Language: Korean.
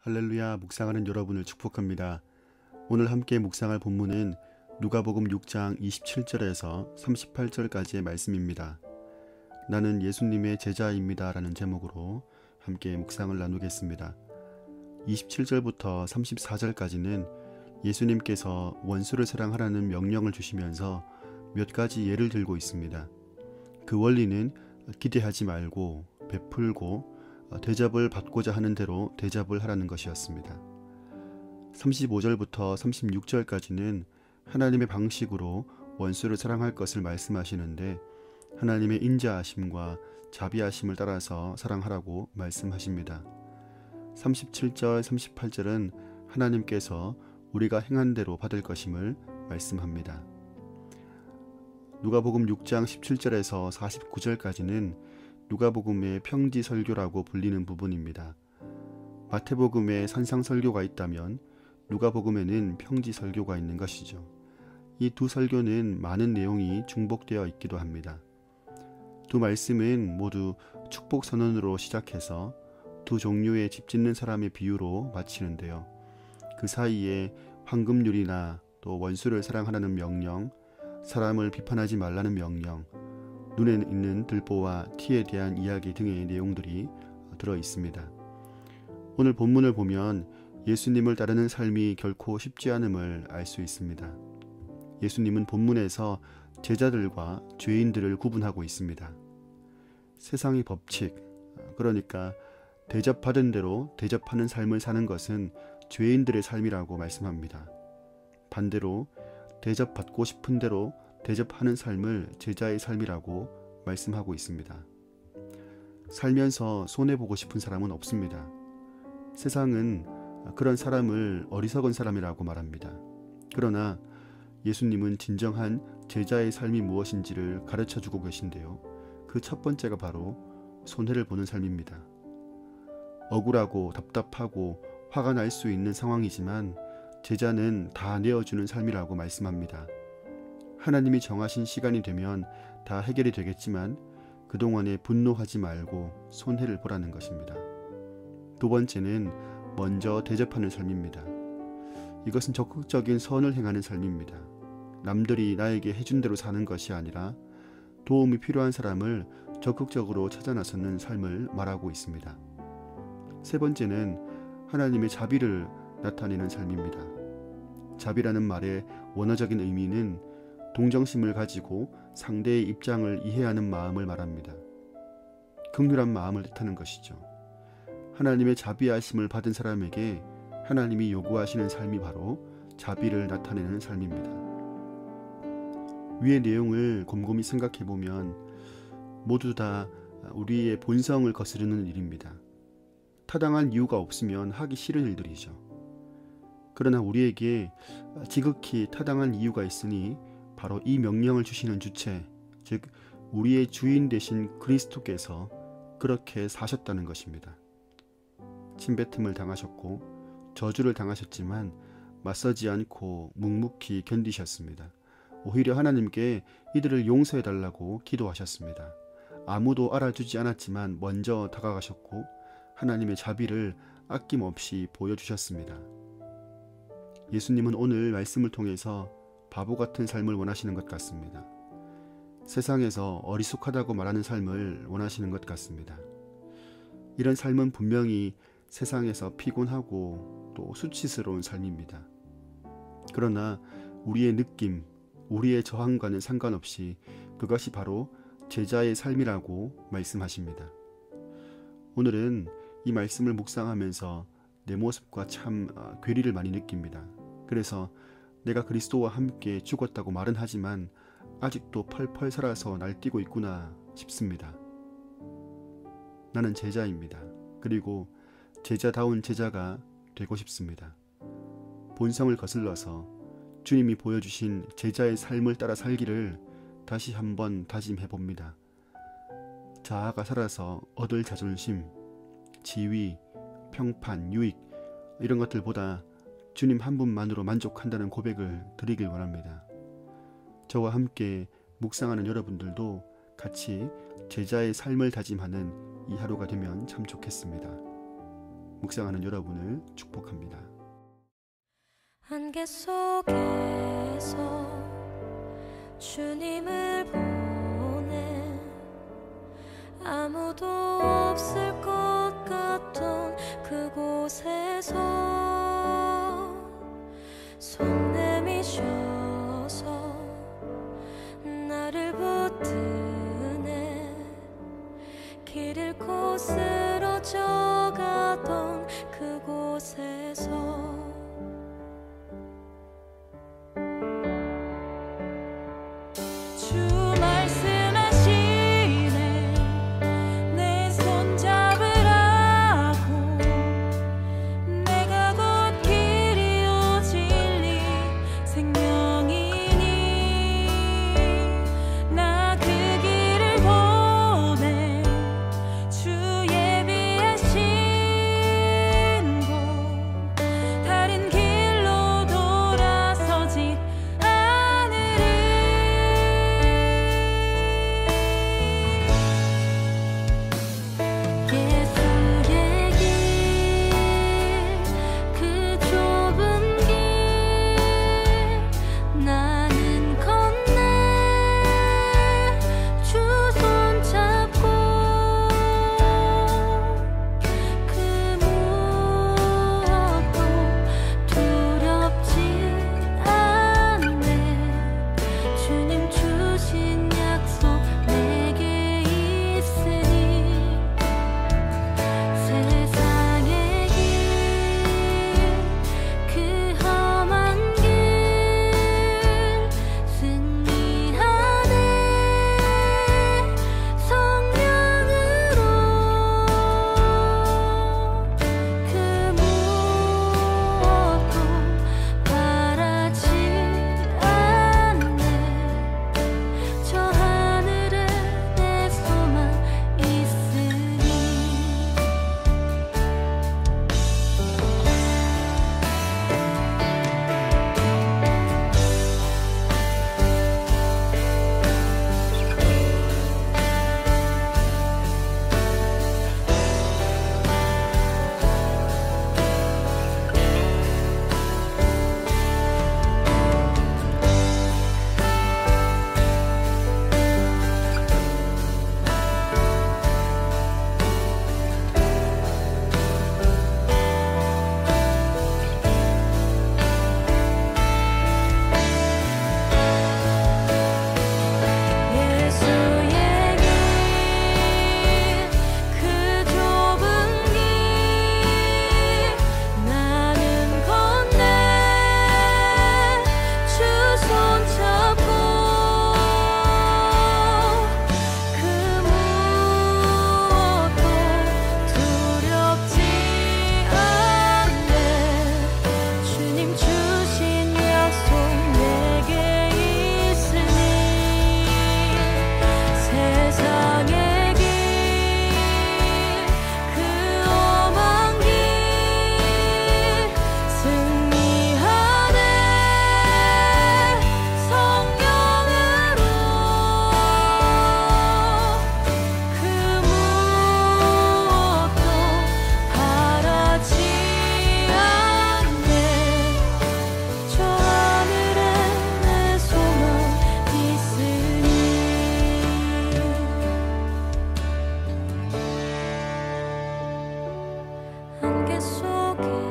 할렐루야, 묵상하는 여러분을 축복합니다. 오늘 함께 묵상할 본문은 누가복음 6장 27절에서 38절까지의 말씀입니다. 나는 예수님의 제자입니다 라는 제목으로 함께 묵상을 나누겠습니다. 27절부터 34절까지는 예수님께서 원수를 사랑하라는 명령을 주시면서 몇 가지 예를 들고 있습니다. 그 원리는 기대하지 말고 베풀고 대접을 받고자 하는 대로 대접을 하라는 것이었습니다. 35절부터 36절까지는 하나님의 방식으로 원수를 사랑할 것을 말씀하시는데 하나님의 인자하심과 자비하심을 따라서 사랑하라고 말씀하십니다. 37절, 38절은 하나님께서 우리가 행한 대로 받을 것임을 말씀합니다. 누가복음 6장 17절에서 49절까지는 누가복음의 평지설교라고 불리는 부분입니다. 마태복음에 산상설교가 있다면 누가복음에는 평지설교가 있는 것이죠. 이 두 설교는 많은 내용이 중복되어 있기도 합니다. 두 말씀은 모두 축복선언으로 시작해서 두 종류의 집 짓는 사람의 비유로 마치는데요. 그 사이에 황금률이나 또 원수를 사랑하라는 명령, 사람을 비판하지 말라는 명령, 눈에 있는 들보와 티에 대한 이야기 등의 내용들이 들어 있습니다. 오늘 본문을 보면 예수님을 따르는 삶이 결코 쉽지 않음을 알 수 있습니다. 예수님은 본문에서 제자들과 죄인들을 구분하고 있습니다. 세상의 법칙, 그러니까 대접받은 대로 대접하는 삶을 사는 것은 죄인들의 삶이라고 말씀합니다. 반대로 대접받고 싶은 대로 대접하는 삶을 제자의 삶이라고 말씀하고 있습니다. 살면서 손해보고 싶은 사람은 없습니다. 세상은 그런 사람을 어리석은 사람이라고 말합니다. 그러나 예수님은 진정한 제자의 삶이 무엇인지를 가르쳐주고 계신데요. 그 첫 번째가 바로 손해를 보는 삶입니다. 억울하고 답답하고 화가 날 수 있는 상황이지만 제자는 다 내어주는 삶이라고 말씀합니다. 하나님이 정하신 시간이 되면 다 해결이 되겠지만 그동안에 분노하지 말고 손해를 보라는 것입니다. 두 번째는 먼저 대접하는 삶입니다. 이것은 적극적인 선을 행하는 삶입니다. 남들이 나에게 해준 대로 사는 것이 아니라 도움이 필요한 사람을 적극적으로 찾아 나서는 삶을 말하고 있습니다. 세 번째는 하나님의 자비를 나타내는 삶입니다. 자비라는 말의 원어적인 의미는 동정심을 가지고 상대의 입장을 이해하는 마음을 말합니다. 긍휼한 마음을 뜻하는 것이죠. 하나님의 자비하심을 받은 사람에게 하나님이 요구하시는 삶이 바로 자비를 나타내는 삶입니다. 위의 내용을 곰곰이 생각해보면 모두 다 우리의 본성을 거스르는 일입니다. 타당한 이유가 없으면 하기 싫은 일들이죠. 그러나 우리에게 지극히 타당한 이유가 있으니 바로 이 명령을 주시는 주체, 즉 우리의 주인 되신 그리스도께서 그렇게 사셨다는 것입니다. 침뱉음을 당하셨고 저주를 당하셨지만 맞서지 않고 묵묵히 견디셨습니다. 오히려 하나님께 이들을 용서해달라고 기도하셨습니다. 아무도 알아주지 않았지만 먼저 다가가셨고 하나님의 자비를 아낌없이 보여주셨습니다. 예수님은 오늘 말씀을 통해서 바보 같은 삶을 원하시는 것 같습니다. 세상에서 어리숙하다고 말하는 삶을 원하시는 것 같습니다. 이런 삶은 분명히 세상에서 피곤하고 또 수치스러운 삶입니다. 그러나 우리의 느낌, 우리의 저항과는 상관없이 그것이 바로 제자의 삶이라고 말씀하십니다. 오늘은 이 말씀을 묵상하면서 내 모습과 참 괴리를 많이 느낍니다. 그래서 내가 그리스도와 함께 죽었다고 말은 하지만 아직도 펄펄 살아서 날뛰고 있구나 싶습니다. 나는 제자입니다. 그리고 제자다운 제자가 되고 싶습니다. 본성을 거슬러서 주님이 보여주신 제자의 삶을 따라 살기를 다시 한번 다짐해봅니다. 자아가 살아서 얻을 자존심, 지위, 평판, 유익 이런 것들보다 주님 한 분만으로 만족한다는 고백을 드리길 원합니다. 저와 함께 묵상하는 여러분들도 같이 제자의 삶을 다짐하는 이 하루가 되면 참 좋겠습니다. 묵상하는 여러분을 축복합니다. 안개 속에서 주님을 보내 아무도 없을 것 같던 그곳에서 손 내미셔서 나를 붙드네 길 잃고 쓰러져 가던 그곳에서 안개 속에